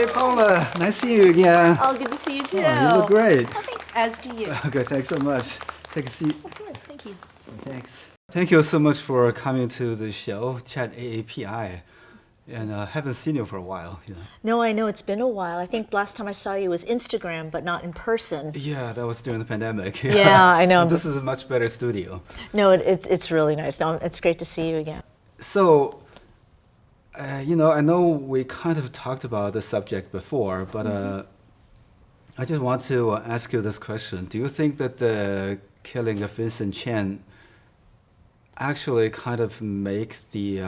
Hey, Paula. Nice to see you again. Oh, good to see you too. Oh, you look great. As do you. Okay, thanks so much. Take a seat. Of course, thank you. Thanks. Thank you so much for coming to the show, Chat AAPI. And haven't seen you for a while. No, I know, it's been a while. I think last time I saw you was Instagram, but not in person. Yeah, that was during the pandemic. Yeah, I know. This is a much better studio. No, it's really nice. No, it's great to see you again. So, I know we kind of talked about the subject before, but I just want to ask you this question. Do you think that the killing of Vincent Chin actually kind of make the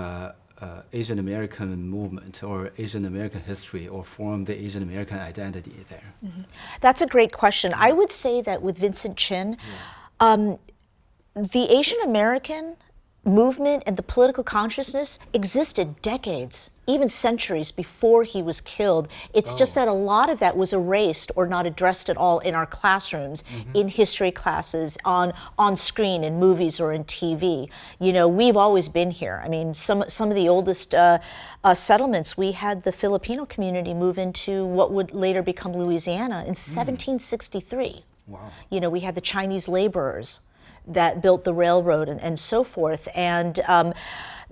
Asian American movement or Asian American history or form the Asian American identity there? Mm-hmm. That's a great question. I would say that with Vincent Chin, the Asian American movement and the political consciousness existed decades, even centuries before he was killed. It's just that a lot of that was erased or not addressed at all in our classrooms, in history classes, on screen, in movies or in TV. You know, we've always been here. I mean, some of the oldest settlements, we had the Filipino community move into what would later become Louisiana in 1763. Wow. You know, we had the Chinese laborers that built the railroad and so forth. And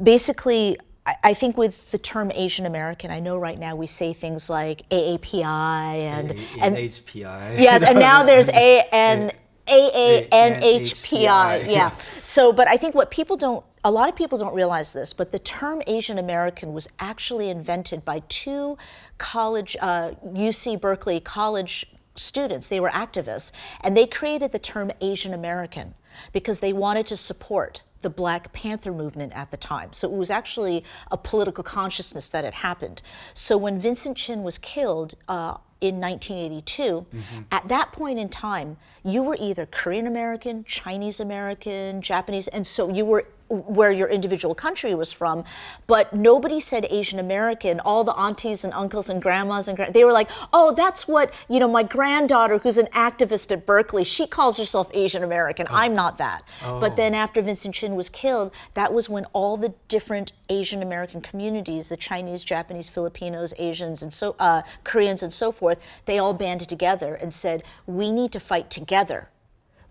basically, I think with the term Asian American, I know right now we say things like AAPI and NHPI. Yes, and now there's AANHPI. Yeah. So, but I think a lot of people don't realize this, but the term Asian American was actually invented by two college, UC Berkeley college students. They were activists, and they created the term Asian American because they wanted to support the Black Panther movement at the time. So it was actually a political consciousness that had happened. So when Vincent Chin was killed in 1982, at that point in time, you were either Korean American, Chinese American, Japanese, and so you were where your individual country was from, but nobody said Asian American. All the aunties and uncles and grandmas they were like, oh, that's what, my granddaughter who's an activist at Berkeley, she calls herself Asian American. I'm not that. But then after Vincent Chin was killed, that was when all the different Asian American communities, the Chinese, Japanese, Filipinos, Asians, and so Koreans and so forth, they all banded together and said, we need to fight together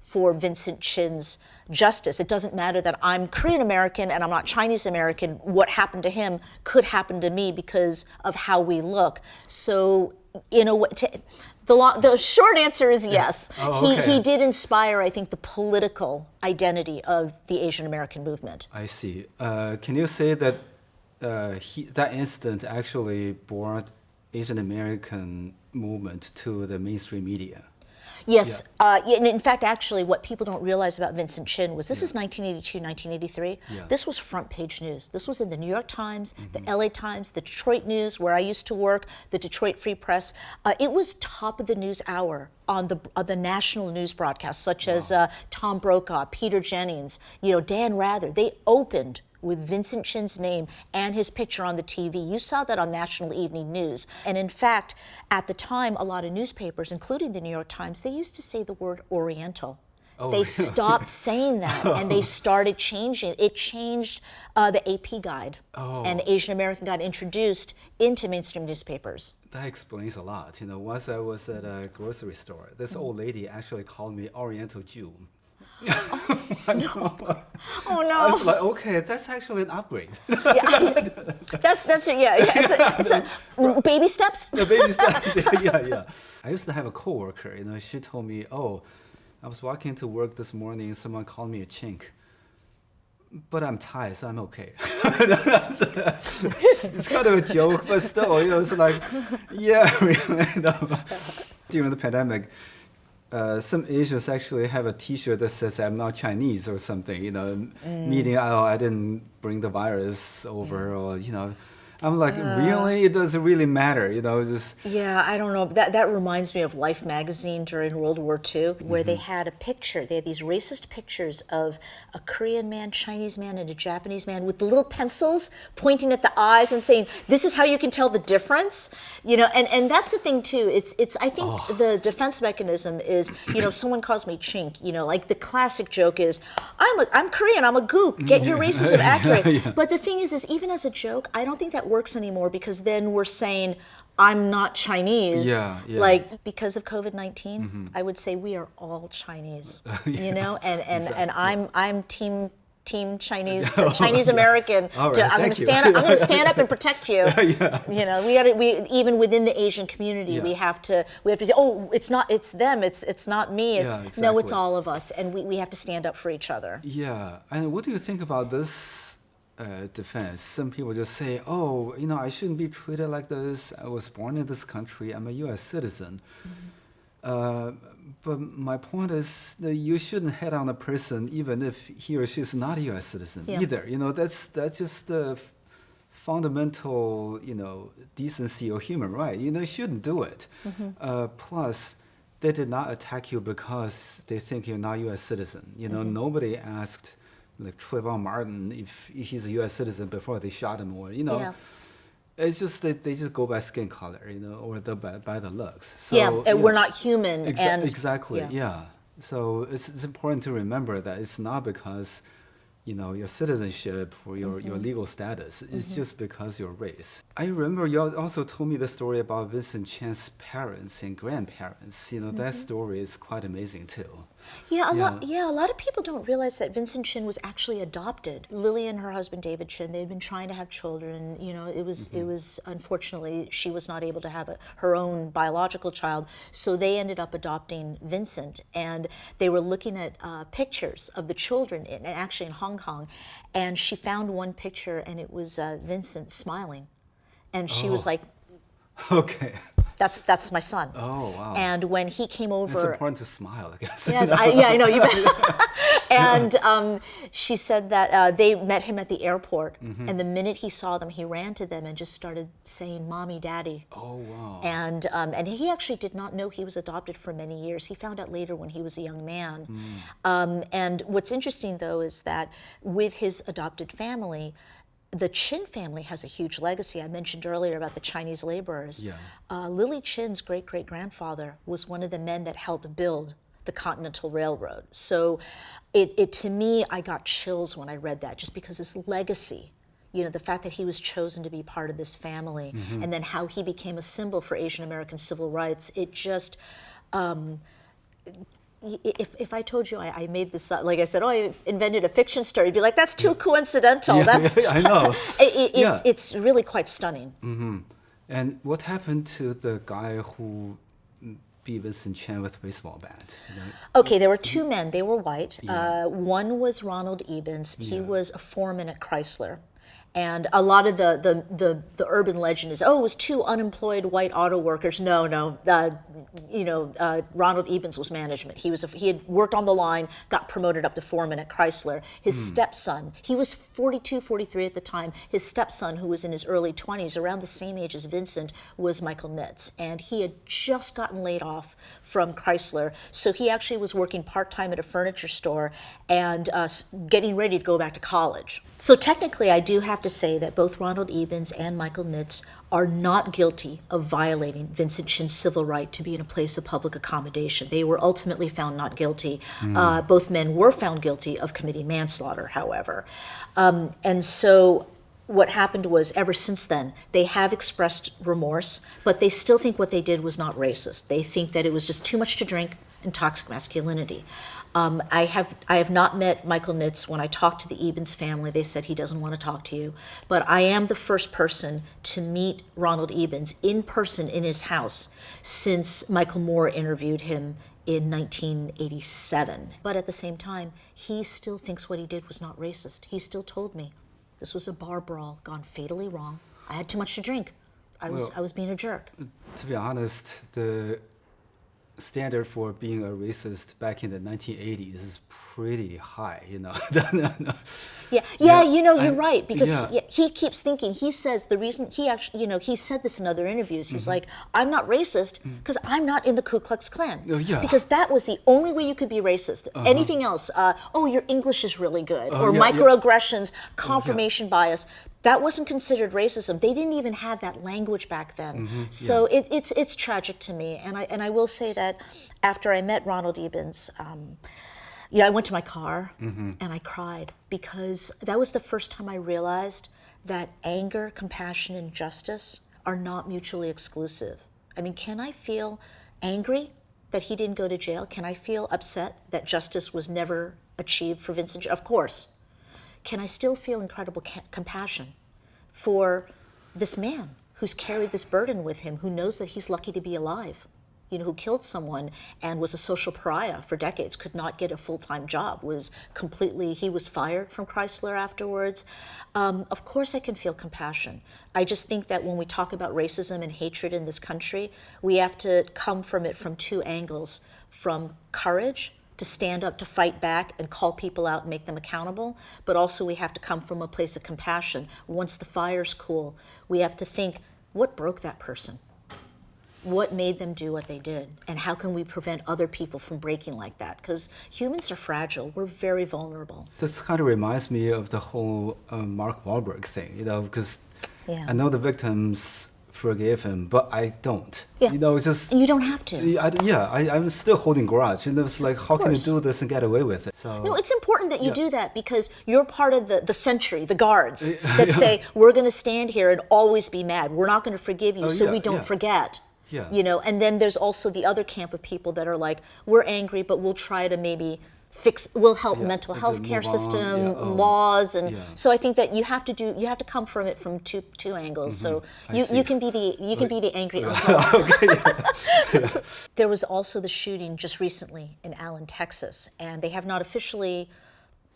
for Vincent Chin's justice. It doesn't matter that I'm Korean American and I'm not Chinese American. What happened to him could happen to me because of how we look. So, the short answer is yes. He did inspire, I think, the political identity of the Asian American movement. I see. Can you say that that incident actually brought Asian American movement to the mainstream media? Yes, and in fact, actually, what people don't realize about Vincent Chin was this is 1982, 1983. This was front page news. This was in the New York Times, the LA Times, the Detroit News, where I used to work, the Detroit Free Press. It was top of the news hour on the national news broadcasts, such as Tom Brokaw, Peter Jennings, Dan Rather. They opened with Vincent Chin's name and his picture on the TV. You saw that on National Evening News. And in fact, at the time, a lot of newspapers, including the New York Times, they used to say the word Oriental. They stopped saying that, and they started changing. It changed the AP guide, and Asian American got introduced into mainstream newspapers. That explains a lot. Once I was at a grocery store, this old lady actually called me Oriental Jew. No. Oh no! I was like, okay, that's actually an upgrade. That's it's a baby steps. The baby steps. Yeah. I used to have a coworker. She told me, I was walking to work this morning. Someone called me a chink, but I'm Thai, so I'm okay. It's kind of a joke, but still, it's like, yeah, really. During the pandemic, some Asians actually have a T-shirt that says "I'm not Chinese" or something. Meaning, I didn't bring the virus over, or I'm like, really? It doesn't really matter, just... Yeah, I don't know. That reminds me of Life magazine during World War II, where they had a picture. They had these racist pictures of a Korean man, Chinese man, and a Japanese man with little pencils pointing at the eyes and saying, this is how you can tell the difference. And that's the thing, too. It's I think the defense mechanism is, someone calls me chink, like the classic joke is, I'm Korean, I'm a gook, get your racism accurate. But the thing is even as a joke, I don't think that works anymore, because then we're saying, I'm not Chinese. Yeah, yeah. Like, because of COVID-19, I would say we are all Chinese, you know, and I'm team Chinese, Chinese American. All right, I'm going thank to you. stand up. I'm going to stand up and protect you. Yeah. You know, we even within the Asian community, we have to say, oh, it's them. It's not me. It's Yeah, no, it's exactly. all of us, and we have to stand up for each other. Yeah, and what do you think about this defense? Some people just say, oh, you know, I shouldn't be treated like this. I was born in this country. I'm a U.S. citizen. But my point is that you shouldn't hate on a person even if he or she is not a U.S. citizen either. You know, that's just the fundamental, you know, decency or human right. You know, you shouldn't do it. Plus, they did not attack you because they think you're not a U.S. citizen. You know, nobody asked like Trayvon Martin if he's a U.S. citizen before they shot him, or you know. Yeah. It's just that they just go by skin color, you know, or by the looks. So, Yeah, and we're not human. Exactly, yeah. So it's important to remember that it's not because, you know, your citizenship or your legal status. It's just because your race. I remember you also told me the story about Vincent Chin's parents and grandparents. You know, that story is quite amazing too. Yeah, a lot of people don't realize that Vincent Chin was actually adopted. Lily and her husband David Chin, they'd been trying to have children. You know, it was unfortunately she was not able to have her own biological child, so they ended up adopting Vincent. And they were looking at pictures of the children, actually in Hong Kong, and she found one picture, and it was Vincent smiling, and she was like, Okay. That's my son. Oh, wow. And when he came over, It's important to smile, I guess. yes, I know you bet. And she said that they met him at the airport, and the minute he saw them, he ran to them and just started saying, "Mommy, Daddy." Oh, wow. And he actually did not know he was adopted for many years. He found out later when he was a young man. And what's interesting, though, is that with his adopted family, the Chin family has a huge legacy. I mentioned earlier about the Chinese laborers. Yeah. Lily Chin's great-great-grandfather was one of the men that helped build the Continental Railroad. So it to me, I got chills when I read that, just because his legacy, you know, the fact that he was chosen to be part of this family, and then how he became a symbol for Asian American civil rights, it just, if I told you I made this, like I said, oh, I invented a fiction story, you'd be like, that's too coincidental. Yeah, That's I know. It's really quite stunning. And what happened to the guy who beat Vincent Chin with a baseball bat? You know? Okay, there were two men. They were white. One was Ronald Ebens. He was a foreman at Chrysler. And a lot of the urban legend is, oh, it was two unemployed white auto workers. No, Ronald Ebens was management. He had worked on the line, got promoted up to foreman at Chrysler. His stepson, he was 42, 43 at the time. His stepson, who was in his early 20s, around the same age as Vincent, was Michael Nitz. And he had just gotten laid off from Chrysler. So he actually was working part-time at a furniture store and getting ready to go back to college. So technically, I do have to say that both Ronald Ebens and Michael Nitz are not guilty of violating Vincent Chin's civil right to be in a place of public accommodation. They were ultimately found not guilty. Both men were found guilty of committing manslaughter, however. And so what happened was, ever since then, they have expressed remorse, but they still think what they did was not racist. They think that it was just too much to drink and toxic masculinity. I have not met Michael Nitz. When I talked to the Ebens family, they said he doesn't want to talk to you. But I am the first person to meet Ronald Ebens in person in his house since Michael Moore interviewed him in 1987. But at the same time, he still thinks what he did was not racist. He still told me this was a bar brawl gone fatally wrong. I had too much to drink. I was being a jerk. To be honest, the standard for being a racist back in the 1980s is pretty high, you know. You're right, because he keeps thinking, he says the reason, he actually, you know, he said this in other interviews, he's like, I'm not racist because I'm not in the Ku Klux Klan. Because that was the only way you could be racist. Anything else, oh, your English is really good, or microaggressions, confirmation bias, that wasn't considered racism. They didn't even have that language back then. So it's tragic to me. And I will say that after I met Ronald Ebens, I went to my car and I cried, because that was the first time I realized that anger, compassion, and justice are not mutually exclusive. I mean, can I feel angry that he didn't go to jail? Can I feel upset that justice was never achieved for Vincent? Of course. Can I still feel incredible compassion for this man who's carried this burden with him, who knows that he's lucky to be alive? You know, who killed someone and was a social pariah for decades, could not get a full-time job, he was fired from Chrysler afterwards. Of course I can feel compassion. I just think that when we talk about racism and hatred in this country, we have to come from it from two angles: from courage to stand up, to fight back and call people out and make them accountable, but also we have to come from a place of compassion. Once the fire's cool, we have to think, what broke that person? What made them do what they did? And how can we prevent other people from breaking like that? Because humans are fragile. We're very vulnerable. This kind of reminds me of the whole Mark Wahlberg thing, you know, because Yeah. I know the victims forgave him, but I don't. Yeah. You know, it's just... And you don't have to. I'm still holding grudge. And it's like, how can you course. do this and get away with it? So, No, it's important that you Yeah. do that because you're part of the century, the guards, that say, we're going to stand here and always be mad. We're not going to forgive you, so yeah, we don't yeah. forget. Yeah. You know, and then there's also the other camp of people that are like, we're angry, but we'll try to maybe we'll help mental to health care move on, system, yeah, laws, and yeah. so I think that you have to come from it from two angles. So I see. you can be the angry uncle. There was also the shooting just recently in Allen, Texas, and they have not officially,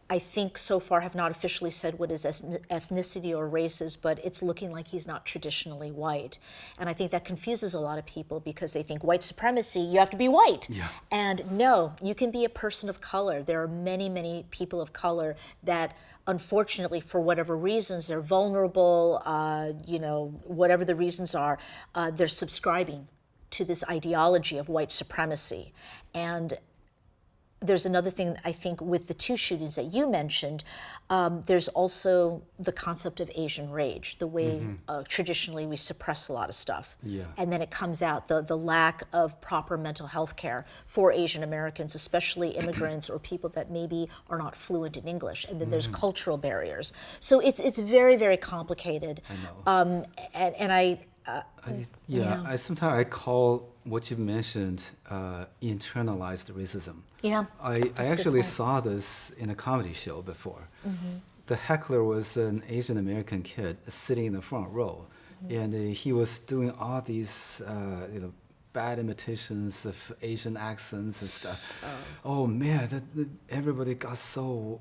I think so far have not officially said what his ethnicity or race is, but it's looking like he's not traditionally white. And I think that confuses a lot of people because they think white supremacy, you have to be white. Yeah. And no, you can be a person of color. There are many, many people of color that unfortunately, for whatever reasons, they're vulnerable, whatever the reasons are, they're subscribing to this ideology of white supremacy. And there's another thing, I think, with the two shootings that you mentioned, there's also the concept of Asian rage, the way traditionally we suppress a lot of stuff. Yeah. And then it comes out, the lack of proper mental health care for Asian Americans, especially immigrants or people that maybe are not fluent in English. And then there's cultural barriers. So it's very, very complicated. I know. And I Sometimes I call what you mentioned internalized racism. Yeah, I that's a good actually point. saw this in a comedy show before. The heckler was an Asian American kid sitting in the front row, and he was doing all these bad imitations of Asian accents and stuff. Oh man, everybody got so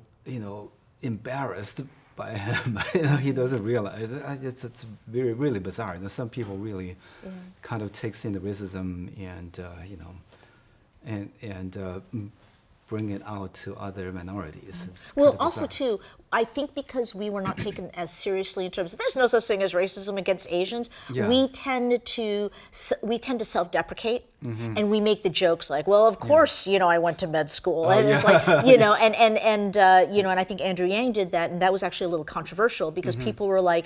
embarrassed by him. He doesn't realize it's really bizarre. Some people really kind of takes in the racism and bring it out to other minorities. It's Well, kind of also bizarre. too, I think because we were not taken as seriously in terms of there's no such thing as racism against Asians. Yeah. We tend to self-deprecate, and we make the jokes like, well, of course, I went to med school, and it's like, and I think Andrew Yang did that, and that was actually a little controversial because people were like,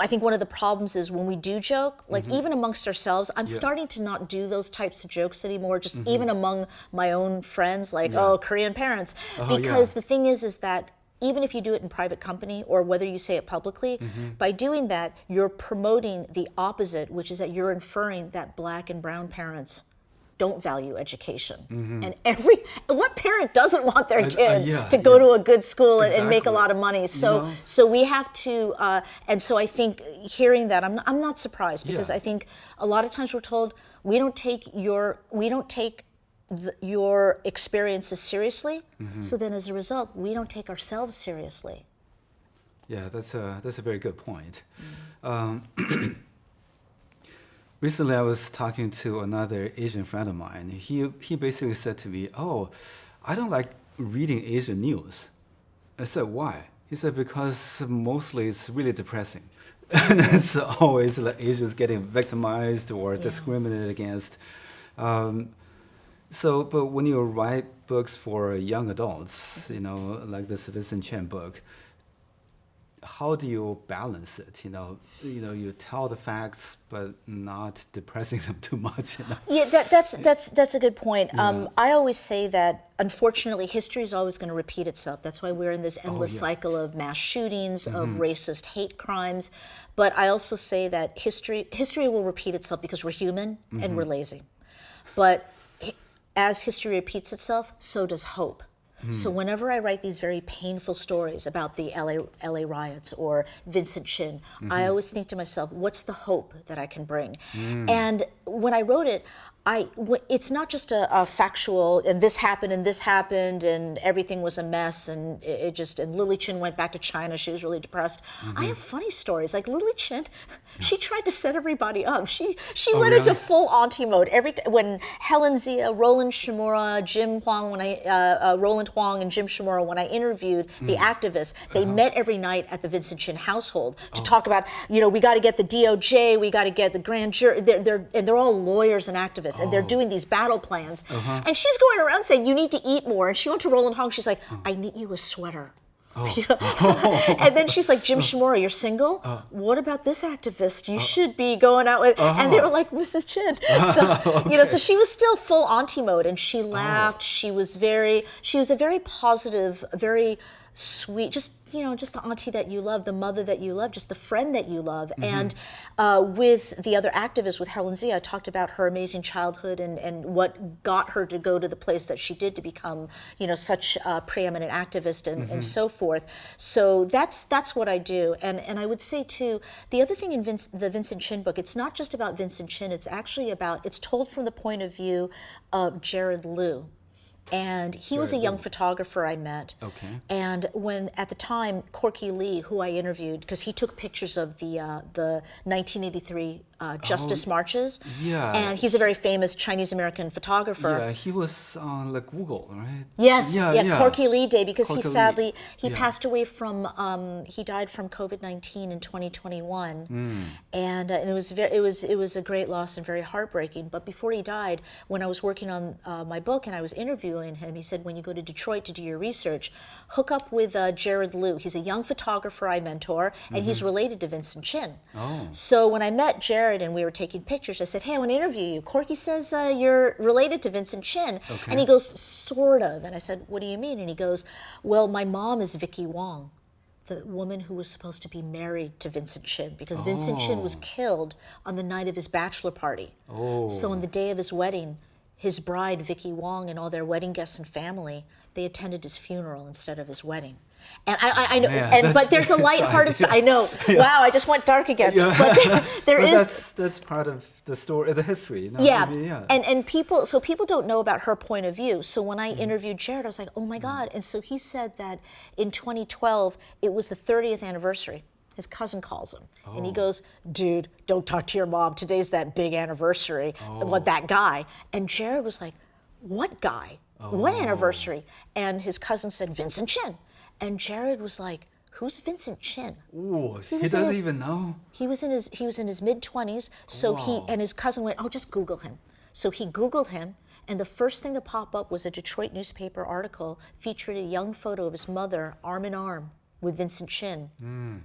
I think one of the problems is when we do joke, like even amongst ourselves, I'm starting to not do those types of jokes anymore. Just even among my own friends, like Korean parents, because the thing is that even if you do it in private company or whether you say it publicly, by doing that, you're promoting the opposite, which is that you're inferring that Black and brown parents don't value education. And what parent doesn't want their kid to go to a good school and make a Exactly. lot of money? So we have to, and so I think hearing that, I'm not surprised because Yeah. I think a lot of times we're told we don't take your experiences seriously. So then as a result, we don't take ourselves seriously. Yeah, that's a very good point. Recently, I was talking to another Asian friend of mine. He basically said to me, "Oh, I don't like reading Asian news." I said, "Why?" He said, "Because mostly it's really depressing. And it's always like Asians getting victimized or discriminated against." But when you write books for young adults, like this Vincent Chin book, how do you balance it? You tell the facts, but not depressing them too much. Yeah, that's a good point. I always say that unfortunately history is always going to repeat itself. That's why we're in this endless cycle of mass shootings, of racist hate crimes. But I also say that history will repeat itself because we're human and we're lazy. But as history repeats itself, so does hope. So whenever I write these very painful stories about the LA riots or Vincent Chin, I always think to myself, what's the hope that I can bring? And when I wrote it, it's not just a factual, and this happened and everything was a mess and and Lily Chin went back to China, she was really depressed. I have funny stories, like Lily Chin, she tried to set everybody up. She went into full auntie mode. When Helen Zia, Roland Shimura, Roland Huang and Jim Shimura, when I interviewed the activists, they met every night at the Vincent Chin household to talk about, we got to get the DOJ, we got to get the grand jury, they're all lawyers and activists. And they're doing these battle plans. And she's going around saying, you need to eat more. And she went to Roland Hong, she's like, I knit you a sweater. And then she's like, Jim Shimura, you're single? What about this activist? You should be going out with, and they were like, Mrs. Chin. So, so she was still full auntie mode and she laughed. She was a very positive, very sweet, just the auntie that you love, the mother that you love, just the friend that you love. And with the other activists, with Helen Zia, I talked about her amazing childhood and what got her to go to the place that she did to become, such a preeminent activist and so forth. So that's what I do. And I would say too, the other thing in the Vincent Chin book, it's not just about Vincent Chin, it's told from the point of view of Jared Liu. And he was a young photographer I met. Okay. And when, at the time, Corky Lee, who I interviewed, because he took pictures of the 1983 justice marches. Yeah. And he's a very famous Chinese-American photographer. Yeah, he was on Google, right? Yes, yeah. Corky Lee Day, because Corky he passed away he died from COVID-19 in 2021. And it was a great loss and very heartbreaking. But before he died, when I was working on my book and I was interviewing him, he said, when you go to Detroit to do your research, hook up with Jared Liu. He's a young photographer I mentor, and he's related to Vincent Chin. So when I met Jared and we were taking pictures, I said, hey, I want to interview you. Corky says you're related to Vincent Chin. Okay. And he goes, sort of. And I said, what do you mean? And he goes, well, my mom is Vicky Wong, the woman who was supposed to be married to Vincent Chin, because Vincent Chin was killed on the night of his bachelor party. So on the day of his wedding, his bride, Vicky Wong, and all their wedding guests and family, they attended his funeral instead of his wedding. And I know, but there's a lighthearted side. I know. Yeah. Wow, I just went dark again. Yeah. But there is. That's part of the story, the history. Yeah. Maybe, yeah. And people don't know about her point of view. So when I interviewed Jared, I was like, oh my God. And so he said that in 2012, it was the 30th anniversary. His cousin calls him, and he goes, dude, don't talk to your mom. Today's that big anniversary. What, that guy? And Jared was like, what guy? What anniversary? And his cousin said, Vincent Chin. And Jared was like, who's Vincent Chin? Ooh, he doesn't even know? He was in his mid-20s, so and his cousin went, just Google him. So he Googled him, and the first thing to pop up was a Detroit newspaper article featuring a young photo of his mother arm in arm with Vincent Chin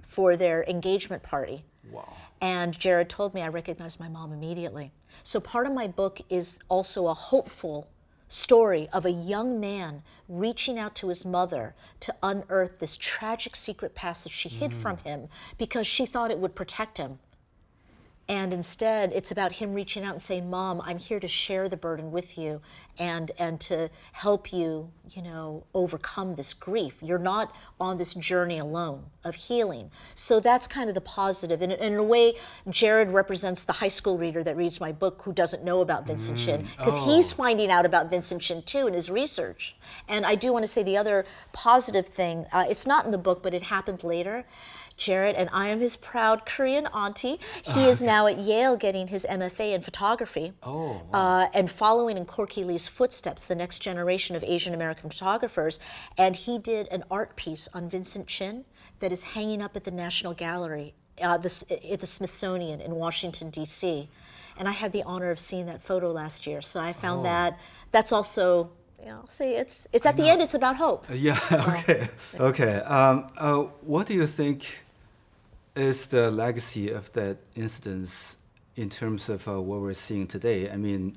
for their engagement party. Wow. And Jared told me I recognized my mom immediately. So part of my book is also a hopeful story of a young man reaching out to his mother to unearth this tragic secret past that she hid from him because she thought it would protect him. And instead, it's about him reaching out and saying, Mom, I'm here to share the burden with you and to help you, overcome this grief. You're not on this journey alone of healing. So that's kind of the positive. And in a way, Jared represents the high school reader that reads my book who doesn't know about Vincent Chin, because he's finding out about Vincent Chin too in his research. And I do want to say the other positive thing, it's not in the book, but it happened later. Jared, and I am his proud Korean auntie. He is now at Yale getting his MFA in photography. And following in Corky Lee's footsteps, the next generation of Asian American photographers. And he did an art piece on Vincent Chin that is hanging up at the National Gallery at the Smithsonian in Washington, D.C. And I had the honor of seeing that photo last year. So I found that's also, see, it's at the end, it's about hope. Yeah, So, okay. What do you think is the legacy of that incident in terms of what we're seeing today? I mean,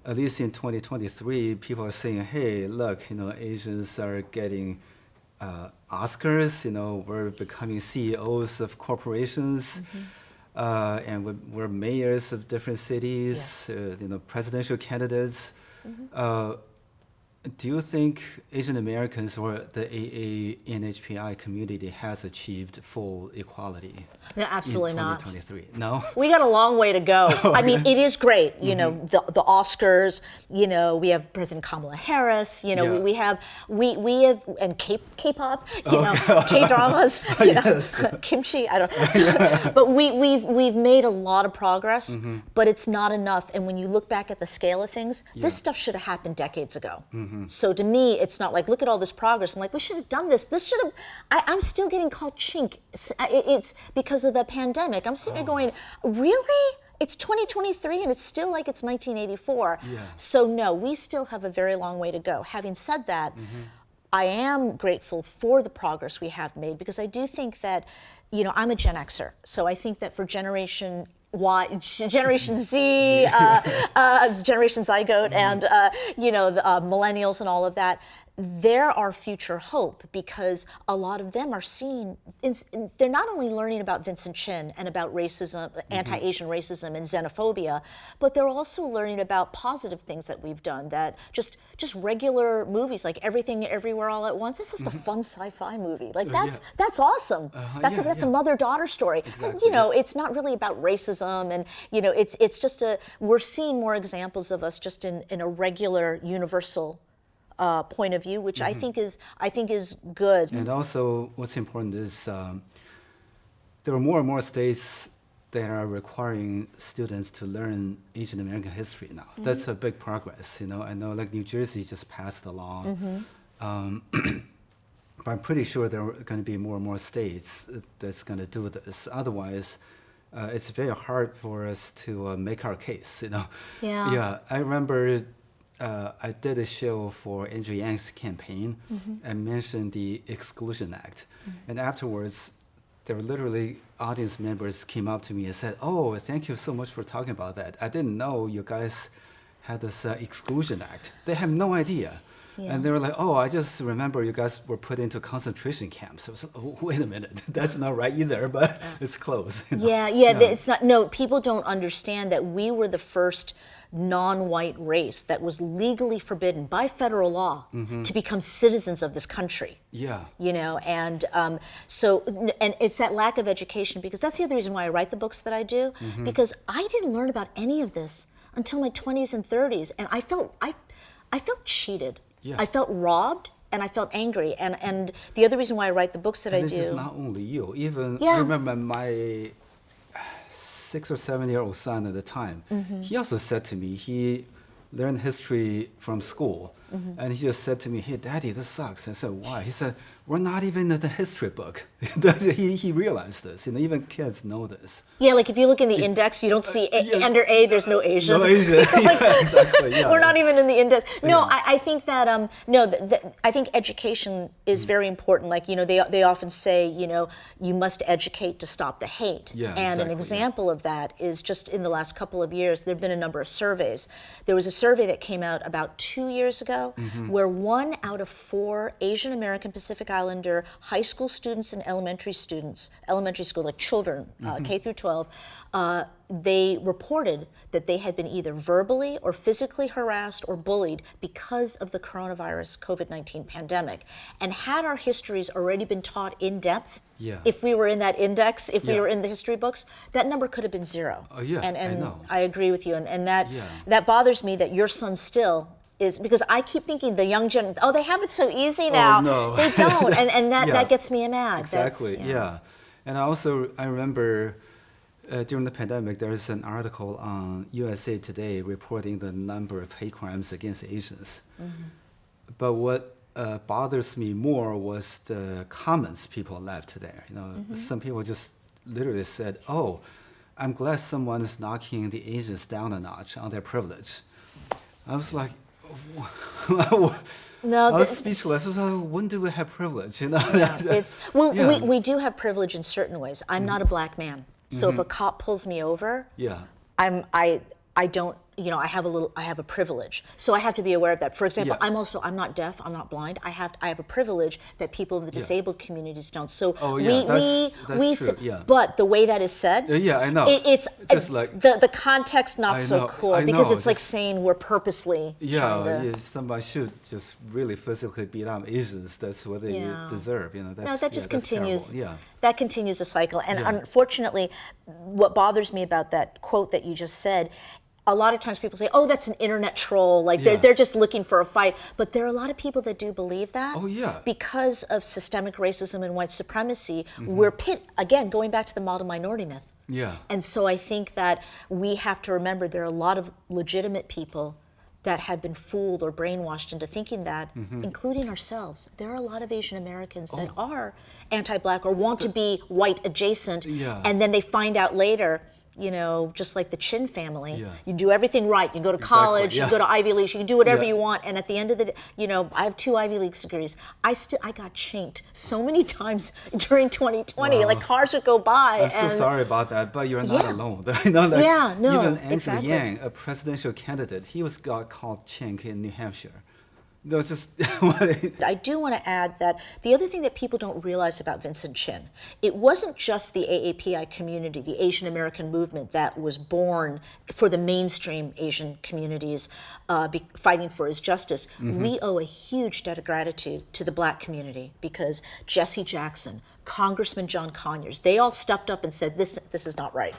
at least in 2023, people are saying, hey, look, Asians are getting Oscars, we're becoming CEOs of corporations, and we're mayors of different cities, presidential candidates. Do you think Asian Americans or the AA NHPI community has achieved full equality? No, absolutely in not. 2023? No? We got a long way to go. I mean, it is great, the Oscars, we have President Kamala Harris, we have and K-pop, K-dramas, kimchi, I don't know. But we've made a lot of progress, but it's not enough. And when you look back at the scale of things, this stuff should have happened decades ago. So to me, it's not like, look at all this progress. I'm like, we should have done this. This should have, I'm still getting called chink. It's because of the pandemic. I'm sitting there going, really? It's 2023 and it's still like it's 1984. Yeah. So no, we still have a very long way to go. Having said that, I am grateful for the progress we have made, because I do think that, I'm a Gen Xer. So I think that for Generation Generation Z, Generation Zygote, and the millennials and all of that, they're our future hope, because a lot of them are seeing, they're not only learning about Vincent Chin and about racism, anti-Asian racism and xenophobia, but they're also learning about positive things that we've done, that just regular movies like Everything Everywhere All at Once. It's just a fun sci-fi movie. Like that's awesome. That's a mother-daughter story. Exactly. It's not really about racism, and it's just we're seeing more examples of us just in a regular universal point of view, which I think is good. And also, what's important is there are more and more states that are requiring students to learn Asian American history now. That's a big progress. I know like New Jersey just passed a law. But I'm pretty sure there are going to be more and more states that's going to do this. Otherwise, it's very hard for us to make our case. Yeah. I remember. I did a show for Andrew Yang's campaign and mentioned the Exclusion Act. And afterwards, there were literally audience members came up to me and said, oh, thank you so much for talking about that. I didn't know you guys had this Exclusion Act. They have no idea. Yeah. And they were like, oh, I just remember you guys were put into concentration camps. I was like, oh, wait a minute, that's not right either, but it's close. It's not, no, people don't understand that we were the first non-white race that was legally forbidden by federal law to become citizens of this country. Yeah. And and it's that lack of education, because that's the other reason why I write the books that I do, because I didn't learn about any of this until my 20s and 30s, and I felt cheated. Yeah. I felt robbed, and I felt angry. And the other reason why I write the books that I do. This is not only you. I remember my 6 or 7-year-old son at the time. He also said to me, he learned history from school. And he just said to me, hey, Daddy, this sucks. I said, why? He said, we're not even in the history book. He realized this. Even kids know this. Yeah, like if you look in the index, you don't see under A, there's no Asian. No Asian. Exactly. Yeah. We're not even in the index. No, I think that I think education is very important. Like they often say you must educate to stop the hate. Yeah, and an example of that is just in the last couple of years, there have been a number of surveys. There was a survey that came out about 2 years ago, where 1 out of 4 Asian American Pacific Islander high school students and elementary school, like children, K through 12, they reported that they had been either verbally or physically harassed or bullied because of the coronavirus COVID-19 pandemic. And had our histories already been taught in depth, if we were in that index, if we were in the history books, that number could have been 0. Oh, yeah, and I know. I agree with you. And that bothers me, that your son still is, because I keep thinking the young gen, they have it so easy now. Oh, no. They don't, and that gets me mad. Exactly, And I remember during the pandemic, there is an article on USA Today reporting the number of hate crimes against Asians. But what bothers me more was the comments people left there. Some people just literally said, oh, I'm glad someone is knocking the Asians down a notch on their privilege. I was like, No, I was speechless. I was like, when do we have privilege? it's well, Yeah. we do have privilege in certain ways. I'm not a black man, so if a cop pulls me over, Yeah. I don't, I have a privilege. So I have to be aware of that. For example, Yeah. I'm not deaf, I'm not blind. I have a privilege that people in the disabled communities don't. So Oh, yeah, that's true, yeah. But the way that is said, Yeah, I know. it's just like the context not I so know, cool I because know, it's like just- saying we're purposely trying to. yeah, somebody should just really physically beat up Asians. That's what they Yeah. deserve. That's, No, that just that's continues. terrible. Yeah. That continues the cycle. And Yeah. unfortunately, what bothers me about that quote that you just said, a lot of times people say, "Oh, that's an internet troll. Like Yeah. they're just looking for a fight." But there are a lot of people that do believe that. Oh, yeah. Because of systemic racism and white supremacy, Mm-hmm. we're again going back to the model minority myth. Yeah. And so I think that we have to remember there are a lot of legitimate people that have been fooled or brainwashed into thinking that, Mm-hmm. including ourselves. There are a lot of Asian Americans that Oh. are anti-black or want to be white adjacent, Yeah. and then they find out later, just like the Chin family, Yeah. you do everything right. You go to college, yeah. you go to Ivy League, you can do whatever Yeah. you want, and at the end of the day, I have 2 Ivy League degrees. I got chinked so many times during 2020. Like cars would go by. I'm so sorry about that, but you're not Yeah. alone. Yeah, no, even Andrew exactly. Yang, a presidential candidate, he got called chink in New Hampshire. No, just I do want to add that the other thing that people don't realize about Vincent Chin, it wasn't just the AAPI community, the Asian American movement that was born for the mainstream Asian communities fighting for his justice. We owe a huge debt of gratitude to the black community because Jesse Jackson, Congressman John Conyers, they all stepped up and said, this is not right.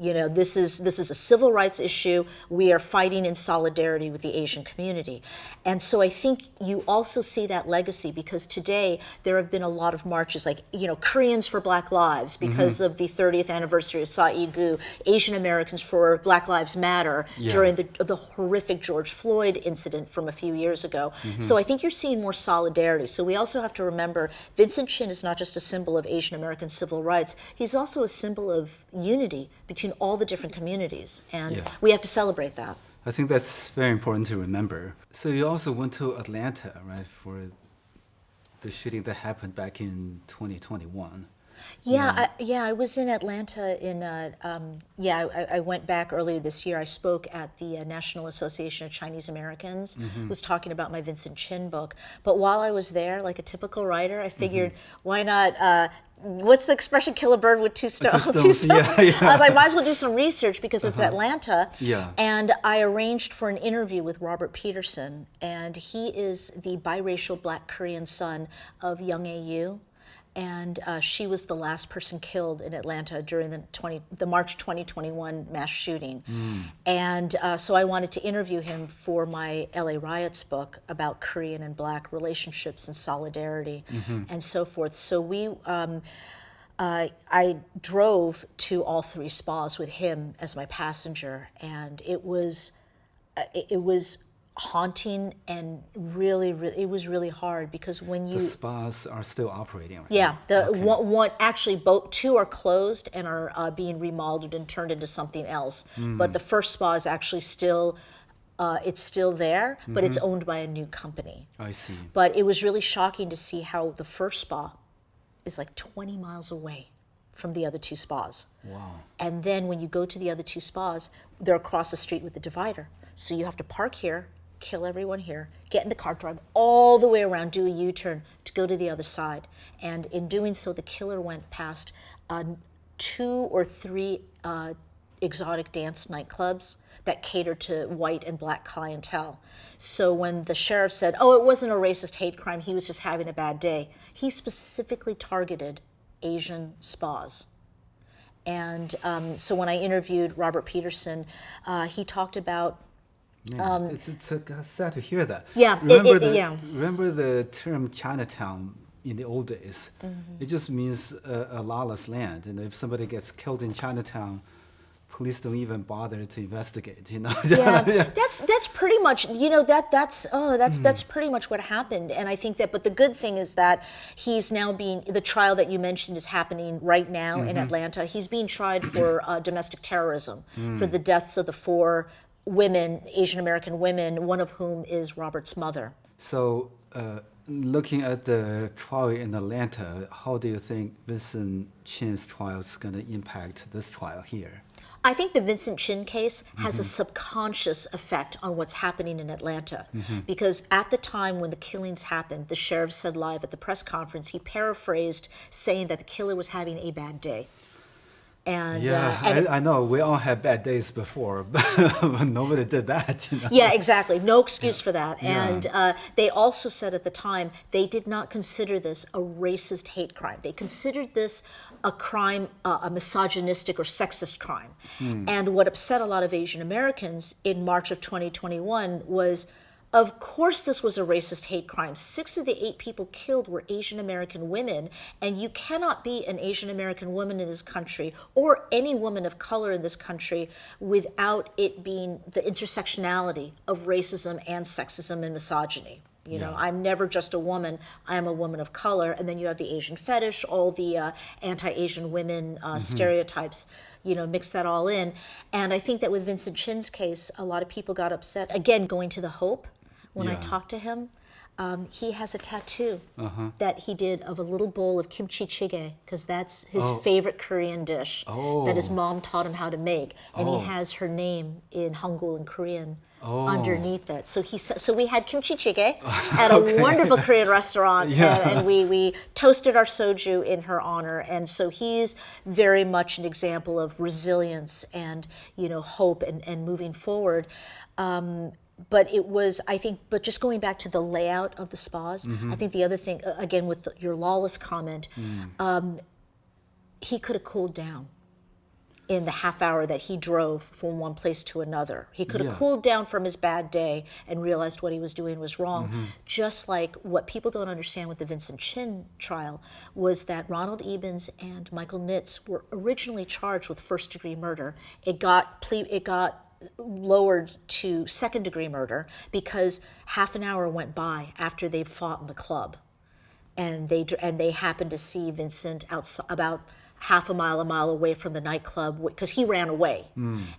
This is a civil rights issue. We are fighting in solidarity with the Asian community. And so I think you also see that legacy because today there have been a lot of marches like, Koreans for Black Lives because of the 30th anniversary of Sa-i-gu, Asian Americans for Black Lives Matter during the horrific George Floyd incident from a few years ago. So I think you're seeing more solidarity. So we also have to remember Vincent Chin is not just a symbol of Asian American civil rights, he's also a symbol of unity between all the different communities, and we have to celebrate that. I think that's very important to remember. So you also went to Atlanta, right, for the shooting that happened back in 2021. I was in Atlanta I went back earlier this year. I spoke at the National Association of Chinese Americans, was talking about my Vincent Chin book. But while I was there, like a typical writer, I figured, why not, what's the expression, kill a bird with two stones? Two stones. Yeah. I was like, might as well do some research because it's Atlanta. Yeah. And I arranged for an interview with Robert Peterson, and he is the biracial Black Korean son of Young A.U., and she was the last person killed in Atlanta during the March 2021 mass shooting. And so I wanted to interview him for my LA Riots book about Korean and Black relationships and solidarity and so forth. So I drove to all 3 spas with him as my passenger, and it was haunting and really, it was really hard because when you... The spas are still operating, right? Yeah, actually 2 are closed and are being remodeled and turned into something else. But the first spa is actually still, it's still there, but it's owned by a new company. I see. But it was really shocking to see how the first spa is like 20 miles away from the other 2 spas. Wow. And then when you go to the other 2 spas, they're across the street with the divider. So you have to park here, kill everyone here, get in the car, drive all the way around, do a U-turn to go to the other side. And in doing so, the killer went past 2 or 3 exotic dance nightclubs that cater to white and Black clientele. So when the sheriff said, oh, it wasn't a racist hate crime, he was just having a bad day, he specifically targeted Asian spas. And so when I interviewed Robert Peterson, he talked about It's sad to hear that. Yeah, remember the term Chinatown in the old days? It just means a lawless land, and if somebody gets killed in Chinatown, police don't even bother to investigate. That's pretty much that's pretty much what happened. And I think that, but the good thing is that he's now the trial that you mentioned is happening right now in Atlanta. He's being tried for domestic terrorism for the deaths of the 4 women, Asian American women, one of whom is Robert's mother. So, looking at the trial in Atlanta, how do you think Vincent Chin's trial is going to impact this trial here? I think the Vincent Chin case has a subconscious effect on what's happening in Atlanta. Because at the time when the killings happened, the sheriff said live at the press conference, he paraphrased saying that the killer was having a bad day. And, I know we all had bad days before, but nobody did that. Yeah, exactly. No excuse for that. And they also said at the time they did not consider this a racist hate crime. They considered this a crime, a misogynistic or sexist crime. And what upset a lot of Asian Americans in March of 2021 was, of course, this was a racist hate crime. 6 of the 8 people killed were Asian American women, and you cannot be an Asian American woman in this country or any woman of color in this country without it being the intersectionality of racism and sexism and misogyny. You know, I'm never just a woman, I am a woman of color. And then you have the Asian fetish, all the anti-Asian women stereotypes, you know, mix that all in. And I think that with Vincent Chin's case, a lot of people got upset. Again, going to the Hope, when I talked to him, he has a tattoo that he did of a little bowl of kimchi jjigae, because that's his favorite Korean dish that his mom taught him how to make. And he has her name in Hangul and Korean underneath it. So we had kimchi jjigae at a wonderful Korean restaurant, and we toasted our soju in her honor. And so he's very much an example of resilience and, you know, hope and moving forward. But it was, I think, but just going back to the layout of the spas, I think the other thing, again, with your lawless comment, he could have cooled down in the half hour that he drove from one place to another. He could have cooled down from his bad day and realized what he was doing was wrong. Just like what people don't understand with the Vincent Chin trial was that Ronald Ebens and Michael Nitz were originally charged with first-degree murder. It got lowered to second-degree murder because half an hour went by after they fought in the club, and they happened to see Vincent outside, about half a mile away from the nightclub, because he ran away,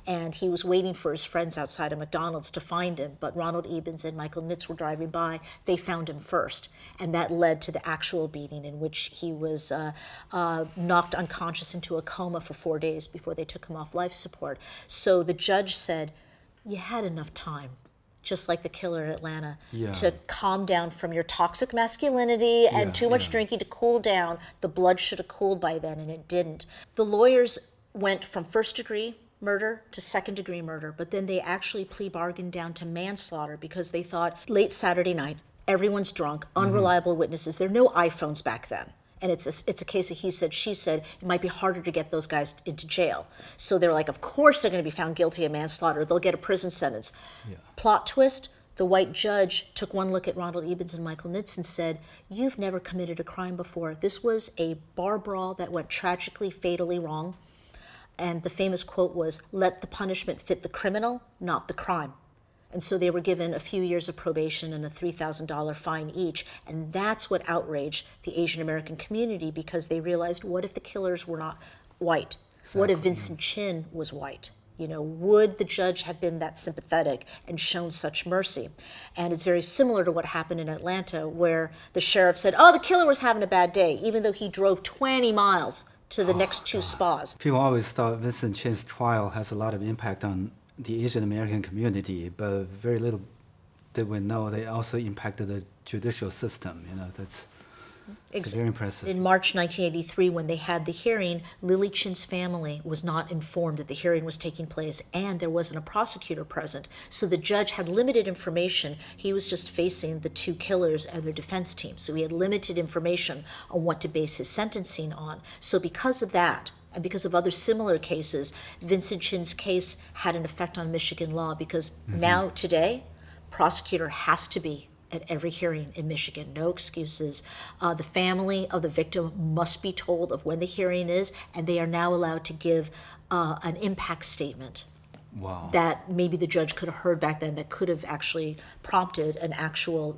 and he was waiting for his friends outside of McDonald's to find him. But Ronald Ebens and Michael Nitz were driving by. They found him first, and that led to the actual beating, in which he was knocked unconscious into a coma for 4 days before they took him off life support. So the judge said, you had enough time, just like the killer in Atlanta, to calm down from your toxic masculinity and too much drinking to cool down. The blood should have cooled by then, and it didn't. The lawyers went from first-degree murder to second-degree murder, but then they actually plea bargained down to manslaughter because they thought, late Saturday night, everyone's drunk, unreliable witnesses. There were no iPhones back then. And it's a case of he said, she said. It might be harder to get those guys into jail. So they're like, of course they're going to be found guilty of manslaughter. They'll get a prison sentence. Plot twist, the white judge took one look at Ronald Ebens and Michael Nitz and said, you've never committed a crime before. This was a bar brawl that went tragically, fatally wrong. And the famous quote was, let the punishment fit the criminal, not the crime. And so they were given a few years of probation and a $3,000 fine each. And that's what outraged the Asian American community, because they realized, what if the killers were not white? What if Vincent Chin was white? You know, would the judge have been that sympathetic and shown such mercy? And it's very similar to what happened in Atlanta, where the sheriff said, oh, the killer was having a bad day, even though he drove 20 miles to the next 2 spas. People always thought Vincent Chin's trial has a lot of impact on the Asian American community, but very little did we know they also impacted the judicial system. You know, that's very impressive. In March 1983, when they had the hearing, Lily Chin's family was not informed that the hearing was taking place, and there wasn't a prosecutor present. So the judge had limited information. He was just facing the 2 killers and their defense team. So he had limited information on what to base his sentencing on. So because of that, and because of other similar cases, Vincent Chin's case had an effect on Michigan law, because now, today, prosecutor has to be at every hearing in Michigan. No excuses. The family of the victim must be told of when the hearing is, and they are now allowed to give an impact statement. Wow. That maybe the judge could have heard back then, that could have actually prompted an actual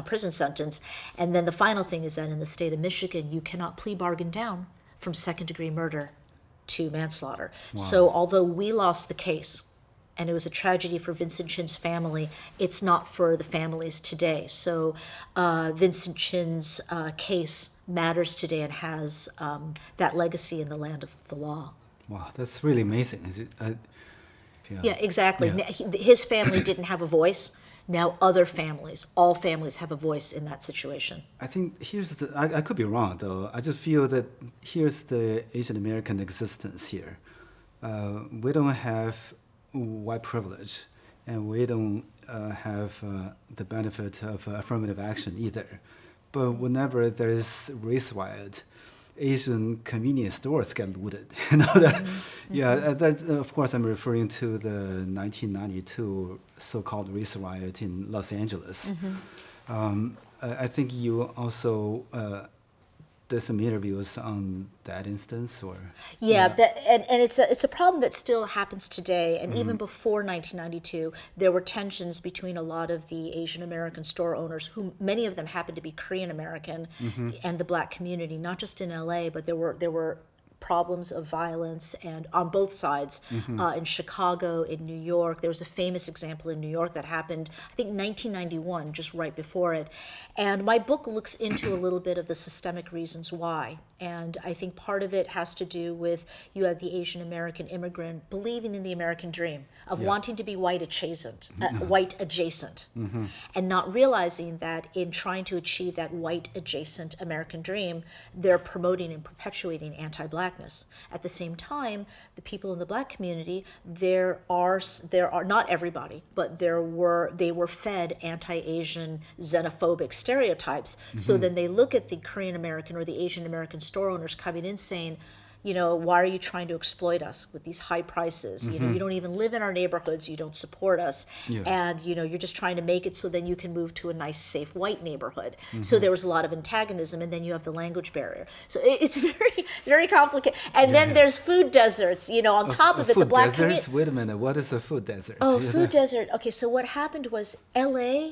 prison sentence. And then the final thing is that in the state of Michigan, you cannot plea bargain down from second-degree murder to manslaughter. Wow. So although we lost the case, and it was a tragedy for Vincent Chin's family. It's not for the families today. So Vincent Chin's case matters today and has that legacy in the land of the law. Wow, that's really amazing. Yeah, exactly. Yeah. His family didn't have a voice. Now other families, all families have a voice in that situation. I think I could be wrong though. I just feel that here's the Asian American existence here. We don't have white privilege, and we don't have the benefit of affirmative action either. But whenever there is race riot, Asian convenience stores get looted. You know that? Yeah, that, of course I'm referring to the 1992 so-called race riot in Los Angeles. I think you also did some interviews on that instance, or and it's a problem that still happens today, and even before 1992 there were tensions between a lot of the Asian American store owners, who many of them happened to be Korean American, and the black community, not just in LA, but there were problems of violence and on both sides. In Chicago, in New York, there was a famous example in New York that happened, I think 1991, just right before it. And my book looks into a little bit of the systemic reasons why. And I think part of it has to do with, you have the Asian American immigrant believing in the American dream of wanting to be white adjacent, and not realizing that in trying to achieve that white adjacent American dream, they're promoting and perpetuating anti-blackness. At the same time, the people in the black community, there are not everybody, but they were fed anti-Asian xenophobic stereotypes. So then they look at the Korean American or the Asian American store owners coming in saying, you know, why are you trying to exploit us with these high prices? You know, you don't even live in our neighborhoods, you don't support us, and you know, you're just trying to make it so then you can move to a nice, safe white neighborhood. So there was a lot of antagonism, and then you have the language barrier. So it's very complicated. And then there's food deserts. You know, on top of it, the black community. Wait a minute, what is a food desert? Oh, food desert. Okay, so what happened was LA.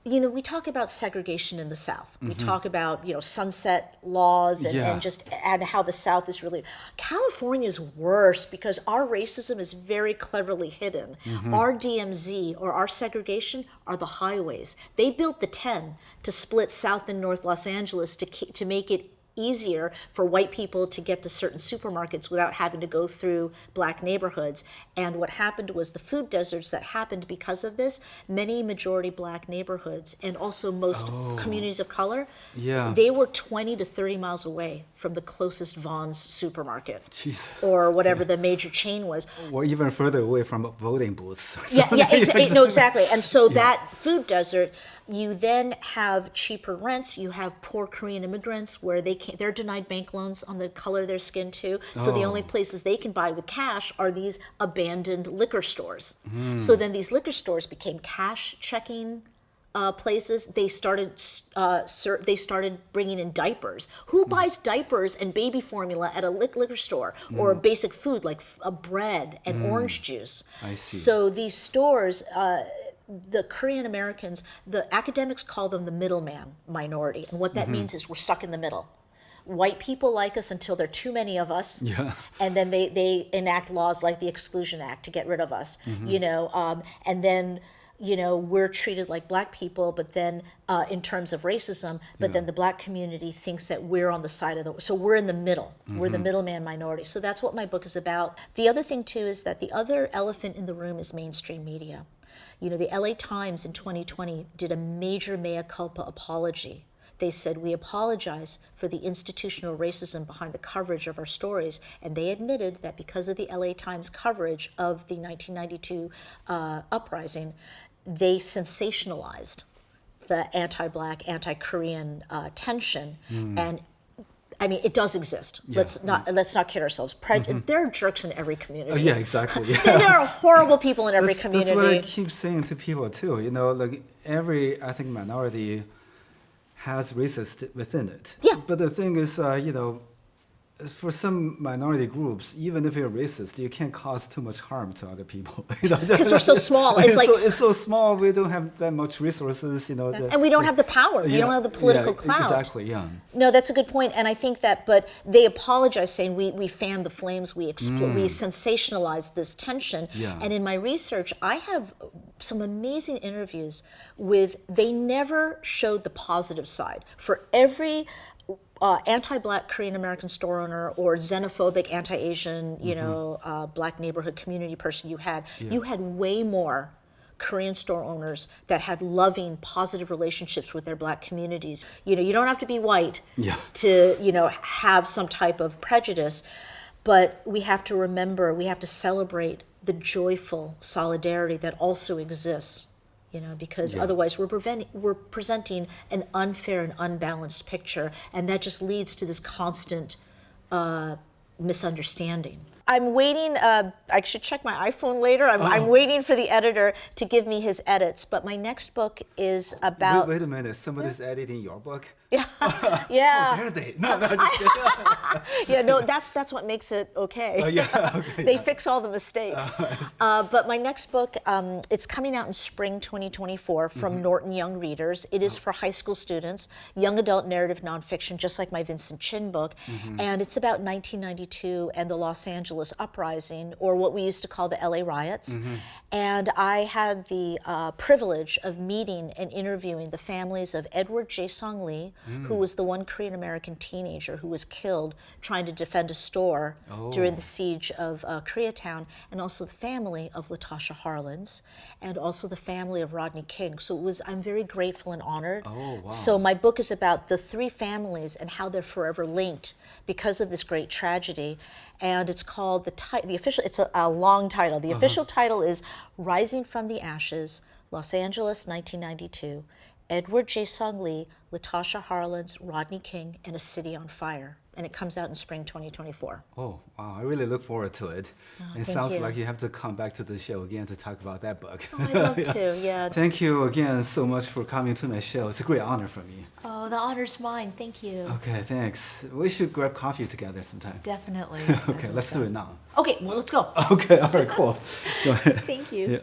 You know, we talk about segregation in the South. We talk about, you know, sunset laws and how the South is really. California is worse because our racism is very cleverly hidden. Our DMZ, or our segregation, are the highways. They built the 10 to split South and North Los Angeles to make it easier for white people to get to certain supermarkets without having to go through black neighborhoods. And what happened was the food deserts that happened because of this, many majority black neighborhoods and also most communities of color, they were 20 to 30 miles away from the closest Vons supermarket. Jesus. Or whatever the major chain was. Or even further away from voting booths. No, exactly. And so that food desert, you then have cheaper rents. You have poor Korean immigrants where they're denied bank loans on the color of their skin too. So the only places they can buy with cash are these abandoned liquor stores. So then these liquor stores became cash checking places. They started bringing in diapers. Who buys diapers and baby formula at a liquor store, or basic food like bread and orange juice? I see. So these stores. The Korean Americans, the academics call them the middleman minority. And what that means is we're stuck in the middle. White people like us until there are too many of us. And then they enact laws like the Exclusion Act to get rid of us, you know, and then, you know, we're treated like black people, but then in terms of racism, but then the black community thinks that we're on the side of so we're in the middle. We're the middleman minority. So that's what my book is about. The other thing too is that the other elephant in the room is mainstream media. You know, the LA Times in 2020 did a major mea culpa apology. They said, we apologize for the institutional racism behind the coverage of our stories. And they admitted that because of the LA Times coverage of the 1992 uprising, they sensationalized the anti-black, anti-Korean tension. And I mean, it does exist. Let's not kid ourselves. There are jerks in every community. Exactly. There are horrible people in every community. That's what I keep saying to people too. You know, like every ethnic minority has racist within it. Yeah. But the thing is, you know, for some minority groups, even if you're racist, you can't cause too much harm to other people. Because we're so small. It's like it's so small. We don't have that much resources. and we don't have the power. We don't have the political clout. Exactly. Yeah. No, that's a good point, and I think that. But they apologize, saying we fanned the flames, we sensationalized this tension. Yeah. And in my research, I have some amazing interviews with. They never showed the positive side. For every anti-black Korean American store owner or xenophobic anti-Asian, black neighborhood community person you had way more Korean store owners that had loving, positive relationships with their black communities. You don't have to be white to, have some type of prejudice, but we have to remember, we have to celebrate the joyful solidarity that also exists. Because otherwise we're presenting an unfair and unbalanced picture, and that just leads to this constant misunderstanding. I'm waiting, I should check my iPhone later. I'm waiting for the editor to give me his edits, but my next book is about... Wait a minute, somebody's editing your book? Yeah. Oh, dare they? No, just kidding. Yeah, no, that's what makes it okay. Okay. They fix all the mistakes. But my next book, it's coming out in spring 2024 from Norton Young Readers. It is for high school students, young adult narrative nonfiction, just like my Vincent Chin book. And it's about 1992 and the Los Angeles uprising, or what we used to call the LA riots. And I had the privilege of meeting and interviewing the families of Edward J. Song Lee, who was the one Korean American teenager who was killed trying to defend a store during the siege of Koreatown, and also the family of Latasha Harlins, and also the family of Rodney King. So I'm very grateful and honored. Oh, wow. So my book is about the three families and how they're forever linked because of this great tragedy. And it's called it's a long title. The official title is Rising from the Ashes, Los Angeles, 1992. Edward J. Song Lee, Latasha Harlins, Rodney King, and A City on Fire. And it comes out in spring 2024. Oh, wow. I really look forward to it. It thank sounds you. like you have to come back to the show again to talk about that book. Oh, I'd love to, yeah. Thank you again so much for coming to my show. It's a great honor for me. Oh, the honor's mine. Thank you. Okay, thanks. We should grab coffee together sometime. Definitely. Okay, let's do it now. Okay, well, let's go. Okay, all right, cool. Go ahead. Thank you. Yeah.